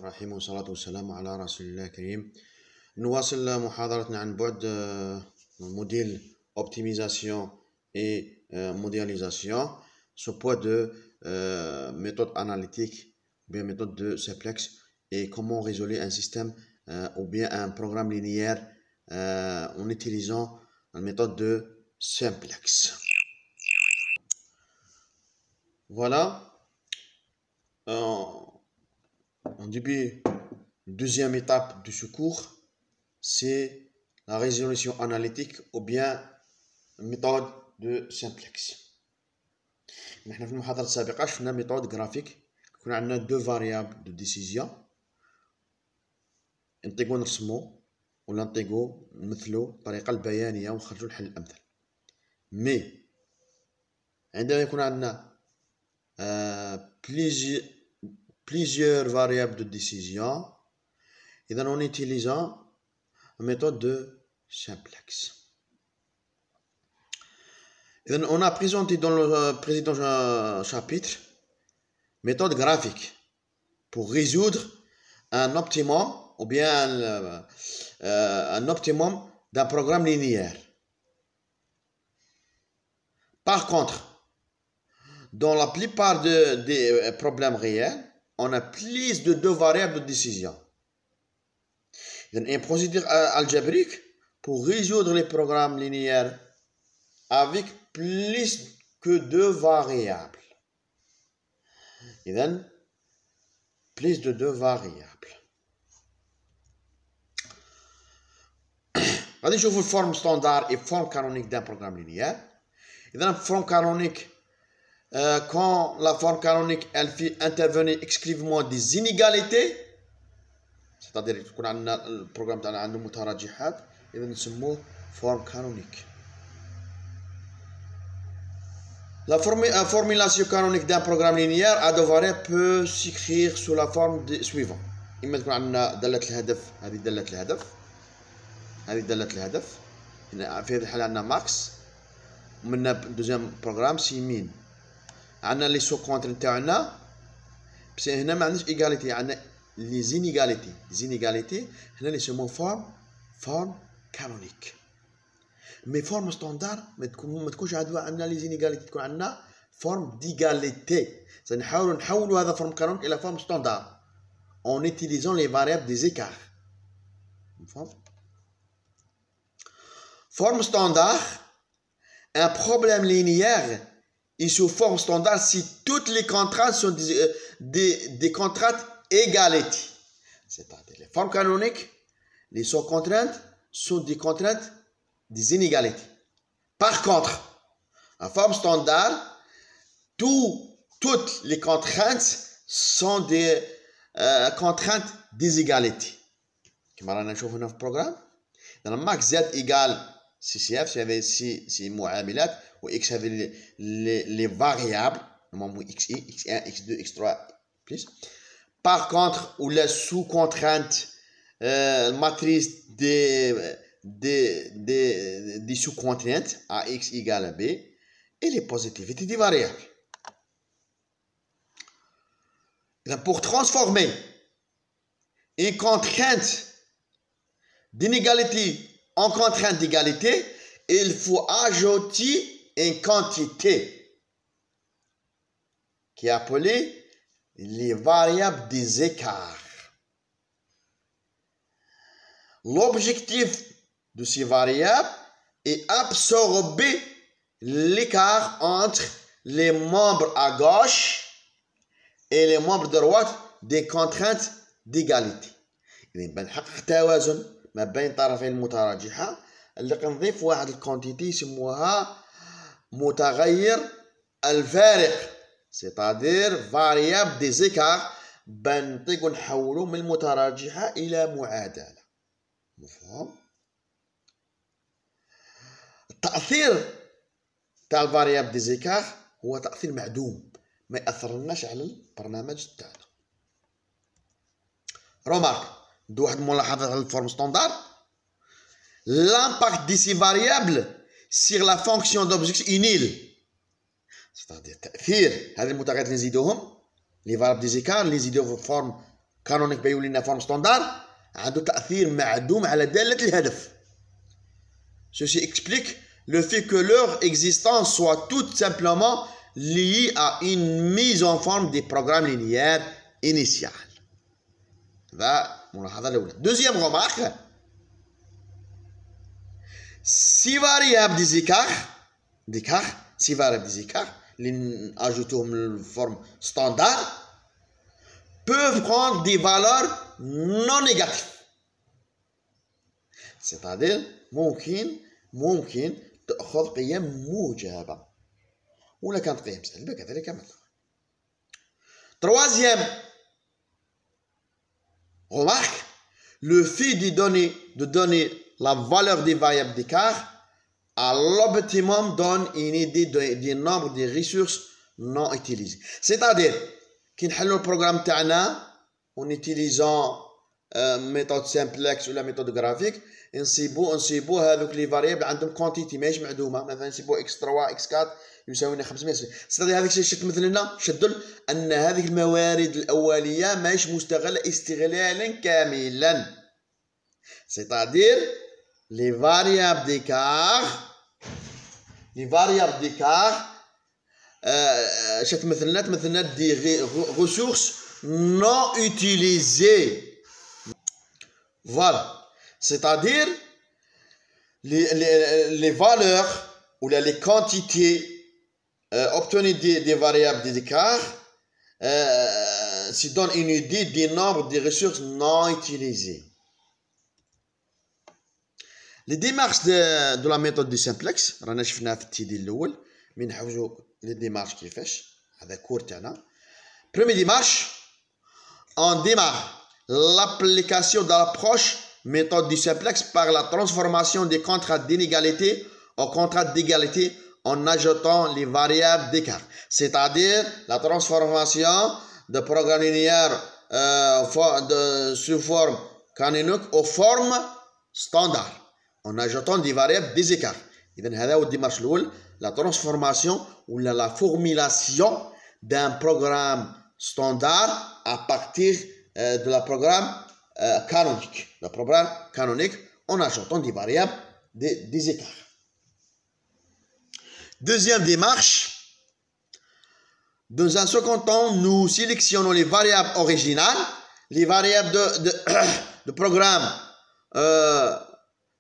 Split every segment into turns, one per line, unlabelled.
الرحيم والصلاة والسلام على رسول الله الكريم. نواصل محاضرتنا عن بعد موديل optimisation et modélisation sous poids de méthode analytique ou bien méthode de simplex et comment résoudre un système ou bien un programme linéaire en utilisant la méthode de simplex. Voilà. En début, deuxième étape de ce cours, c'est la résolution analytique ou bien méthode de simplex. نحن في المحاضرة السابقة شفنا méthode graphique. كنا عندنا deux variables de décision نطيقو نرسمو ولا نطيقو نمثلو بالطريقة البيانية ونخرجو الحل الأمثل. مي عندما يكون عندنا plusieurs variables de décision, et en utilisant la méthode de simplex. Et on a présenté dans le précédent chapitre méthode graphique pour résoudre un optimum ou bien un optimum d'un programme linéaire. Par contre, dans la plupart des problèmes réels, on a plus de deux variables de décision. Il y a une procédure algébrique pour résoudre les programmes linéaires avec plus que deux variables. Il y a plus de deux variables. On va voir la forme standard et la forme canonique d'un programme linéaire. Il y a une forme canonique. Quand la forme canonique elle fait intervenir exclusivement des inégalités, c'est-à-dire يكون عندنا البروغرام تاعنا عنده متراجحات، إذا نسموه forme canonique. La formulation canonique d'un programme linéaire à deux variables peut s'écrire sous la forme suivante. إما تكون عندنا دالة الهدف، هذه دالة الهدف، هذه دالة الهدف. في هذه الحالة عندنا ماكس، ومن دوزيام بروغرام سي مين. عندنا لي سو كونتر تاعنا، بس هنا ما عندناش ايغاليتي، عندنا لي زينيغاليتي هنا اللي يسموه فورم كانونيك. مي فورم ستاندار ما تكونش عندنا لي زينيغاليتي، تكون عندنا فورم ديغاليتي. سنحاول نحولوا هذا فورم كانونيك الى فورم ستاندار en utilisant les variables des écarts. Forme standard, un problème linéaire et sous forme standard si toutes les contraintes sont des contraintes égalité. C'est-à-dire les formes canoniques, les sous-contraintes sont des contraintes des inégalités. Par contre, la forme standard, toutes les contraintes sont des contraintes des égalités. Comme on a vu dans le programme, dans le max z égale CCF, c'est معاملات و x avait les variables, normalement xi, x1, x2, x3 plus. Par contre, ou la sous-contrainte matrice des sous-contraintes à x égale à b et les positivités des variables. Pour transformer une contrainte d'inégalité en contrainte d'égalité, il faut ajouter une quantité qui est appelée les variables des écarts. L'objectif de ces variables est absorber l'écart entre les membres à gauche et les membres de droite des contraintes d'égalité. إذا بنحقق توازن ما بين طرفين المتراجحة اللي كنضيف واحد الكونتيتي يسموها متغير الفارق، c'est-à-dire variable des écarts، بنطيقو نحولو من المتراجحة إلى معادلة. مفهوم؟ التأثير تاع الفاريابل دي زيكار هو تأثير معدوم، ما يأثرلناش على البرنامج تاعنا. رومارك، ندير واحد الملاحظة على الفورم ستاندard. L'impact de ces variables sur la fonction d'objectif est nul. C'est-à-dire تأثير هذه المتغيرات اللي نزيدوهم les variables des écarts اللي نزيدوهم في forme كانونيك بيولي لنا فورم ستاندار عنده تأثير معدوم على دالة الهدف. Ceci explique le fait que leur existence soit tout simplement liée à une mise en forme des programmes linéaires initiales. Deuxième remarque, si variables des écarts, si variables des écarts, ajoutées en forme standard, peuvent prendre des valeurs non négatives. C'est-à-dire, ممكن تأخذ قيم موجبة ولا كانت قيم سلبية كذلك مثلا. Troisième remarque, le fait de donner la valeur des variables d'écart à l'optimum donne une idée du nombre des ressources non utilisées. C'est-à-dire, كي نحلو البروغرام تاعنا en utilisant méthode simplex ولا méthode graphique نصيبو هذوك لي فاريبل عندهم كونتيتي ماهيش معدومه، مثلا نصيبو x3 x4 يساوي 500. ستادي هذاك الشيء تمثل لنا تدل ان هذه الموارد الاوليه ماهيش مستغله استغلالا كاملا. c'est-à-dire les variables d'écart تمثل لنا دي ressources non utilisées. Voilà, c'est-à-dire les valeurs ou les quantités obtenues des variables d'écart se donnent une idée du nombre de ressources non utilisées. Les démarches de la méthode du simplex رانا شفناها في التيدي الاول من نحوزوا les démarches كيفاش هذا كور تاعنا. Première démarche, on démarre l'application de l'approche méthode du simplex par la transformation des contrats d'inégalité en contrats d'égalité en ajoutant les variables d'écart. C'est-à-dire la transformation de programme linéaire sous forme canonique aux formes standard en ajoutant des variables des écarts. إذن هذا هو الديمارش الأول، la transformation ou la formulation d'un programme standard à partir de la programme canonique. Le programme canonique en ajoutant des variables des écarts. Deuxième démarche, dans un second temps, nous sélectionnons les variables originales, les variables de programme,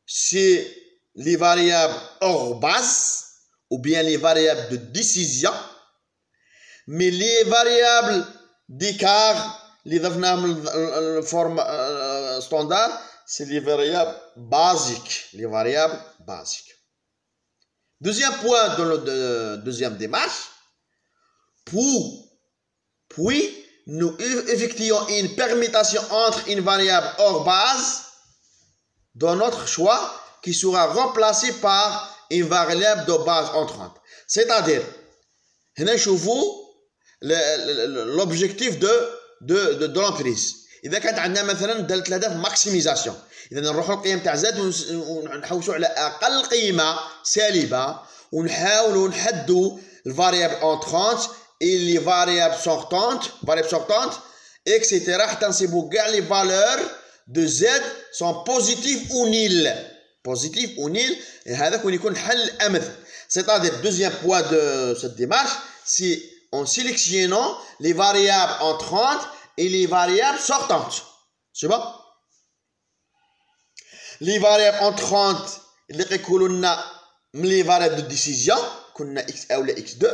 c'est les variables hors base ou bien les variables de décision, mais les variables d'écart, les forme standard, c'est les variables basiques. Deuxième point de la deuxième démarche, puis nous effectuons une permutation entre une variable hors base dans notre choix qui sera remplacée par une variable de base entrante. C'est-à-dire, l'objectif de l'emprise. إذا كانت عندنا مثلا دالة الهدف ماكسيميزاسيون، إذا نروحوا القيم تاع زاد ونحوسوا على أقل قيمة سالبة ونحاولوا نحدوا الفاريابل انترونت et les variables sortantes, etc. حتى نصيبوا كاع لي فالور de Z sont positives ou nil. Et هذا كون يكون حل أمثل. C'est-à-dire, deuxième point de cette démarche, c'est en sélectionnant les variables entrantes et les variables sortantes. C'est bon? Les variables entrantes, les variables de décision, qu'on a X1 ou X2,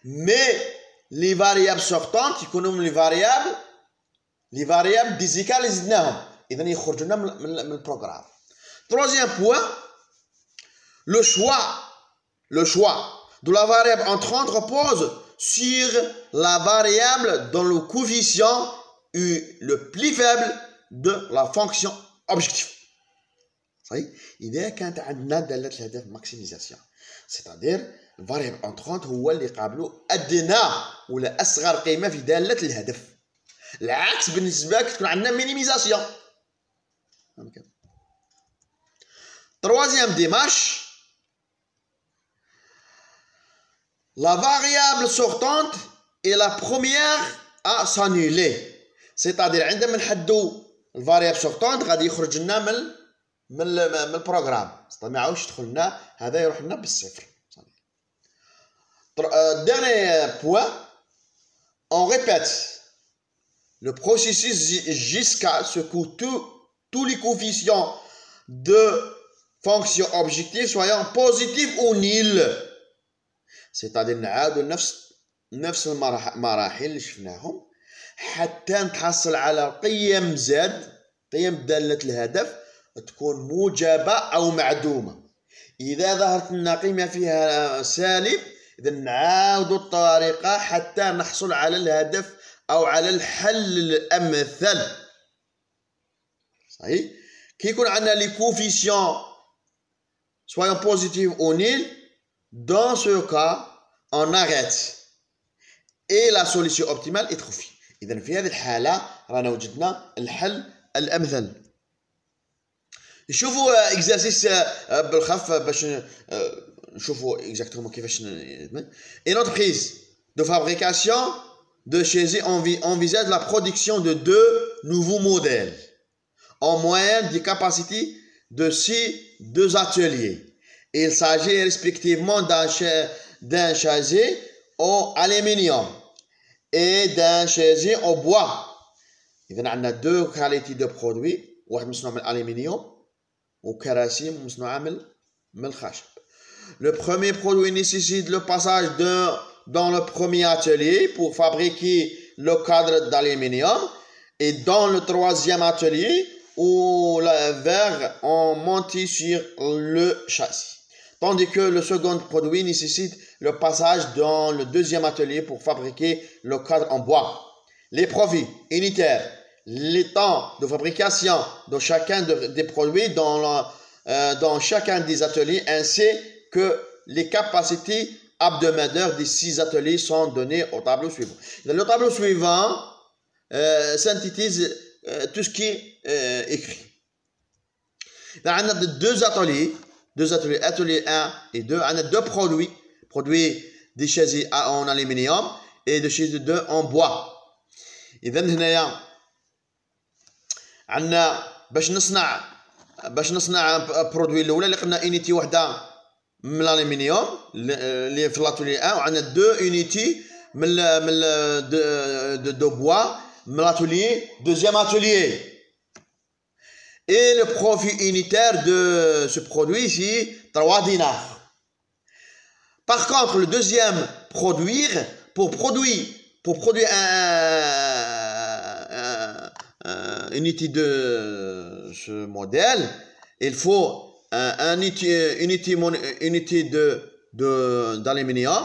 mais les variables sortantes, les variables des écarts, les زدناهم. إذن يخرجوا لنا من البروغرام. Troisième point, le choix de la variable entrante repose sur la variable dont le coefficient est le plus faible de la fonction objectif. صحيح؟ إذا كانت عندنا دالة الهدف ماكسيميزاسيون، c'est-à-dire الفاريبل انترونت هو اللي قابله أدنى ولا أصغر قيمة في دالة الهدف. العكس بالنسبة لك تكون عندنا مينيميزاسيون. Troisième démarche, la variable sortante est la première à s'annuler. سيتادير عندما نحدو الفاريابل سورتونت غادي يخرج لنا من البروغرام، ما يعاودش يدخل لنا، هذا يروح لنا بالصفر. Dernier point, on répète le processus jusqu'à ce que tous les coefficients de fonction objective soient positifs ou nuls. C'est-à-dire نعاودو نفس المراحل اللي شفناهم حتى نتحصل على قيم زد، قيم دالة الهدف تكون موجبة أو معدومة. إذا ظهرت لنا قيمة فيها سالب، إذا نعاودو الطريقة حتى نحصل على الهدف أو على الحل الأمثل. صحيح؟ كي يكون عندنا لي كوفيسيون soyons positifs ou nuls, dans ce cas on arrête et la solution optimale est trouvée. إذا في هذه الحالة رانا وجدنا الحل الأمثل. نشوفوا اكزرسيس بالخف باش نشوفوا exactement كيفاش. Une entreprise de fabrication de chaises envisage la production de 2 nouveaux modèles en moyenne des capacités de ces 2 ateliers. Il s'agit respectivement d'un châssis en aluminium et d'un châssis en bois. إذا عندنا 2 qualités de produits، واحد مصنوع من الألمنيوم وكراسي مصنوعة من الخشب. Le premier produit nécessite le passage dans le premier atelier pour fabriquer le cadre d'aluminium, et dans le 3e atelier où la verre est monté sur le châssis. Tandis que le second produit nécessite le passage dans le 2e atelier pour fabriquer le cadre en bois. Les profits unitaires, les temps de fabrication de chacun des produits dans chacun des ateliers, ainsi que les capacités hebdomadaires des 6 ateliers sont données au tableau suivant. Le tableau suivant synthétise tout ce qui est écrit. On a 2 ateliers, atelier 1 et 2, on a 2 produits des chaises en aluminium et des chaises 2 en bois. إذا هنايا عندنا باش نصنع برودوي الاولى اللي قلنا انيتي وحده من الالومنيوم اللي في لاتولي 1، وعندنا 2 انيتي من دو بوا من l'atelier, 2e atelier. Et le profit unitaire de ce produit ici, 3 dinars. Par contre, le 2e pour produire une unité de ce modèle, il faut une unité d'aluminium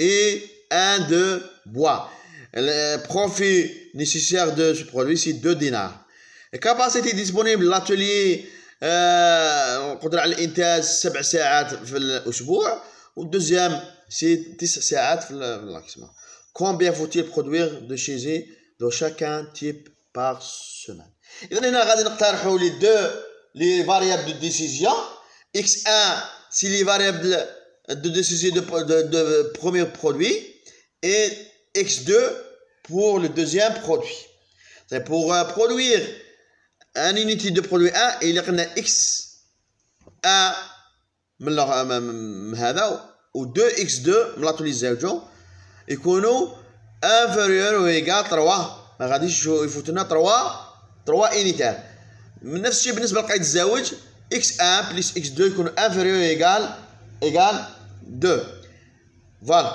et un de bois. Le profit nécessaire de ce produit, c'est 2 dinars. La capacité disponible l'atelier قدرة على الإنتاج 7 ساعات في الأسبوع، والدوزيام سي 9 ساعات في الماكسيموم. Combien faut-il produire de chaises de chacun type par semaine. إذا هنا غادي نقترحوا les variables de décision. X1 c'est les variables de décision de premier produit et X2 pour le 2e produit. C'est pour produire une unité de produit 1 il y a X1 من هذا و 2X2 من l'atelier زوجو يكونوا inférieur ou égal 3. ما غاديش يفوتنا 3 unitaires. من نفس الشيء بالنسبه لقاعده الزواج x1 plus x2 يكون inférieur ou égal 2. Voilà.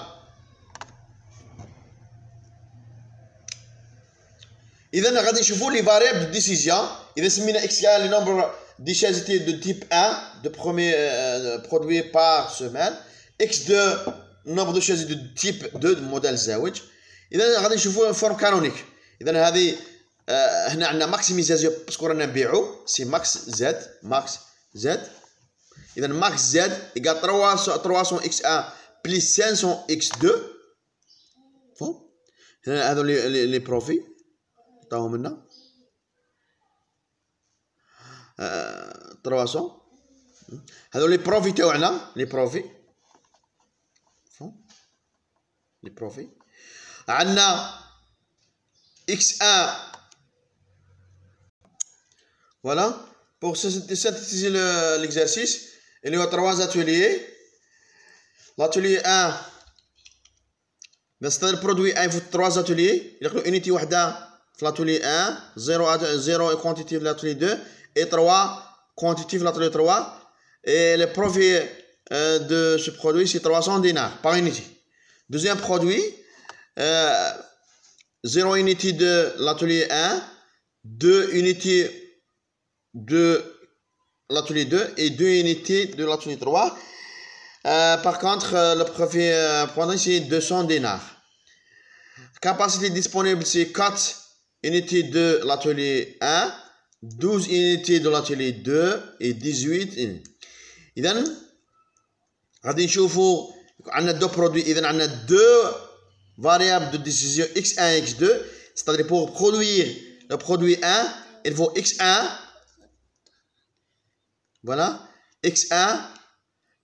إذا غادي نشوفوا لي فاريابل دو ديسيزيون. إذا سمينا x1 لي نومبر دي شازيتي دو تيب 1 دو بروميير برودوي بار سيمين، x2 نومبر دو شازي دو تيب 2 موديل الزواج. إذا غادي نشوفوا فورم كانونيك. إذا هذه هنا عندنا ماكسيميزاسيون باسكو رانا نبيعو سي ماكس زد. إذا ماكس زد إيكال 300 x1 بليس 500 x2. فهم؟ هنا هذو لي بروفي عطاهم لنا 300. هذو لي بروفي تاوعنا لي بروفي عندنا x1 Voilà. Pour synthétiser l'exercice, il y a 3 ateliers. L'atelier 1, c'est le produit 1, il faut 3 ateliers. Il y a une unité في l'atelier 1, 0 quantité de l'atelier 2 et 3 quantité de l'atelier 3. Et le profit de ce produit, c'est 300 dinars par unité. Deuxième produit, 0 unité de l'atelier 1, 2 unités de l'atelier 2 et 2 unités de l'atelier 3. Par contre, le profit produit, c'est 200 dinars. Capacité disponible, c'est 4 unités de l'atelier 1, 12 unités de l'atelier 2 et 18 unités. إذا غادي نشوفوا عندنا دو برودوي. إذا عندنا دو variables de décision x1 et x2. C'est-à-dire pour produire le produit 1, il faut x1. Voilà. x1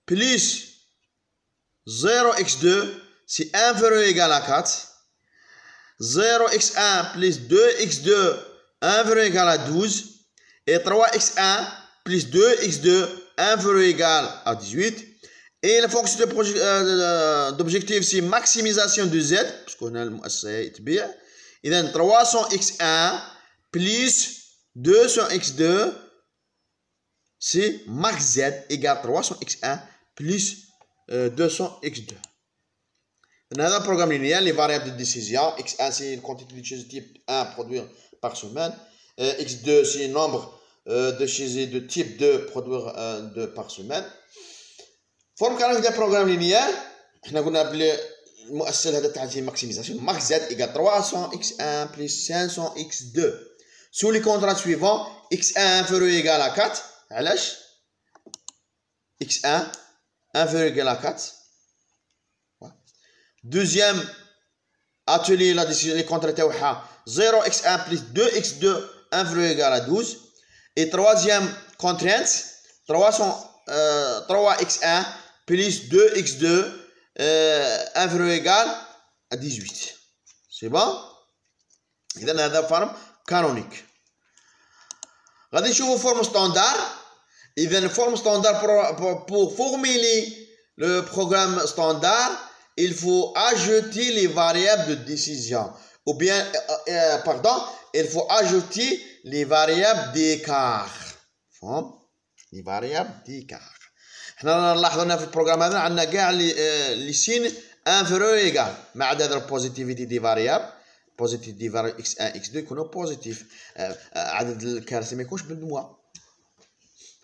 plus 0x2, c'est inférieur ou égal à 4. 0x1 plus 2x2 inférieur ou égal à 12. Et 3x1 plus 2x2 inférieur ou égal à 18. Et la fonction d'objectif, c'est maximisation de z, parce qu'on a le مؤسسة يتبيع. إذا 300x1 plus 200x2, c'est max z égale 300x1 plus 200x2. هذا programme linéaire, les variables de décision. x1 c'est une quantité de choses type 1 produire par semaine. x2 c'est le nombre de choses de type 2 produire par semaine. Forme كان هذا programme linéaire. احنا قلنا بلي المؤثر هذا تاع maximalisation max z égale 300x1 plus 500x2. Sous les contrats suivants, x1 inférieur ou égal à 4. علاش x1 inférieur ou égal à 4. Deuxième atelier, la décision, les contrats تاعها 0x1 plus 2x2 inférieur ou égal à 12. Et troisième contrainte, 3x1 plus 2x2 inférieur ou égal à 18. C'est bon? إذا هذا forme canonique. غادي نشوفوا forme standard. إذا الفورم standard pour formuler le programme standard, il faut ajouter les variables de décision. Ou bien, pardon, il faut ajouter les variables d'écart. Les variables d'écart. احنا نلاحظوا هنا في البروغرام هذا عندنا كاع لي سين انفيريور ايغال ما عدا هذا البوزيتيفيتي دي فاريابل. بوزيتيف دي فاريابل x1 x2 يكونوا بوزيتيف. عدد الكراسي ما يكونش بالموا.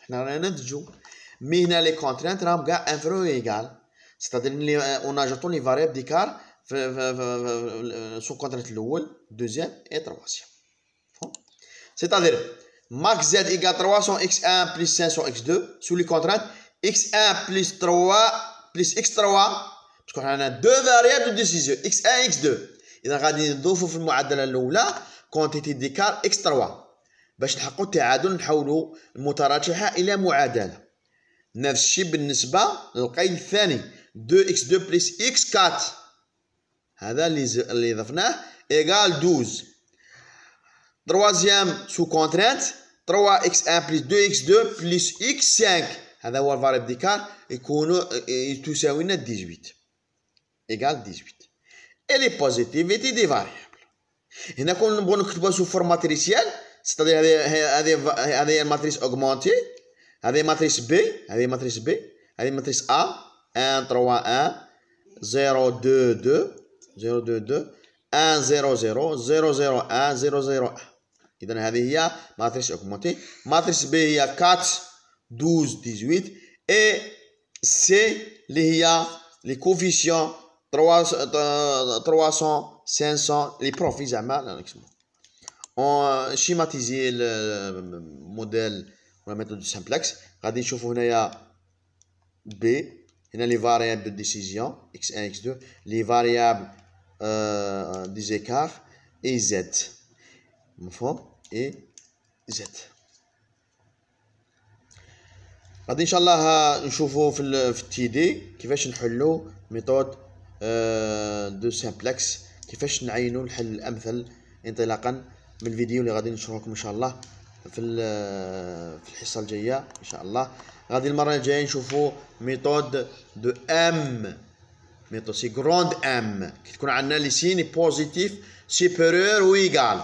احنا رانا ننتجو مي هنا لي كونترينت راهم كاع انفيريور ايغال. c'est-à-dire on ajoute les variables d'écart sous contrainte الاول deuxième et troisième. c'est-à-dire max z égale 300x1 plus 500x2 sous les contraintes x1 plus 3 plus x3 parce qu'on a deux variables de décision x1 et x2. إذا غادي نضيفوا في المعادلة الأولى quantité d'écart x3 باش نحققوا التعادل نحولوا المتراجحة إلى معادلة. نفس الشيء بالنسبة للقيد الثاني 2x2 plus x4 هذا اللي ضفناه égal 12. Troisième sous contrainte 3x1 plus 2x2 plus x5 هذا هو الفاريبل ديكار تساوي لنا 18 égal 18. Et les positivités des variables. هنا كون نبغوا نكتبوها سو فورم ماتريسيال c'est-à-dire هذه هي الماتريس اوغمونتي. هذه ماتريس بي هذه ماتريس بي هذه ماتريس A 1 3 1 0 2 2 0 2 2 1 0 0 0 0 1 0 0 1. إذا هذه هي ماتريس اوغمونتي. ماتريس بي هي 4 12 18 et C اللي هي les coefficients 300 500 les profits زعما. on schématiser le modèle la méthode de simplex. غادي نشوفوا هنايا B هنا les variables de décision x1 x2 les variables des écarts et z مفهوم et z. غادي ان شاء الله نشوفوا في التي دي كيفاش نحلوا ميثود دو سامبلكس كيفاش نعينوا الحل الامثل انطلاقا من الفيديو اللي غادي نشرح لكم ان شاء الله في الحصه الجايه ان شاء الله. غادي المره الجايه نشوفوا ميثود دو ام، ميثود سي غروند ام، كي تكون عندنا لي سين بوزيتيف سوبيريور و ايغال.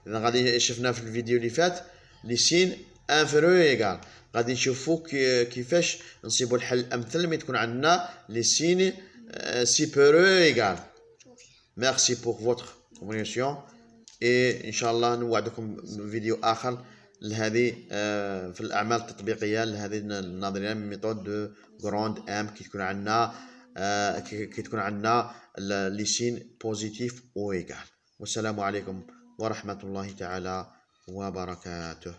اذا غادي شفنا في الفيديو اللي فات لي سين انفيريور ايغال، غادي نشوفوا كيفاش نصيبوا الحل الامثل ملي تكون عندنا لي سين سوبيريور ايغال. ميرسي بور فوتر كومبرينسيون، اي ان شاء الله نوعدكم فيديو اخر لهذه في الاعمال التطبيقيه لهذه النظريه من ميثود دو غروند ام، كي تكون عندنا لي سين بوزيتيف و ايغال. والسلام عليكم ورحمه الله تعالى وبركاته.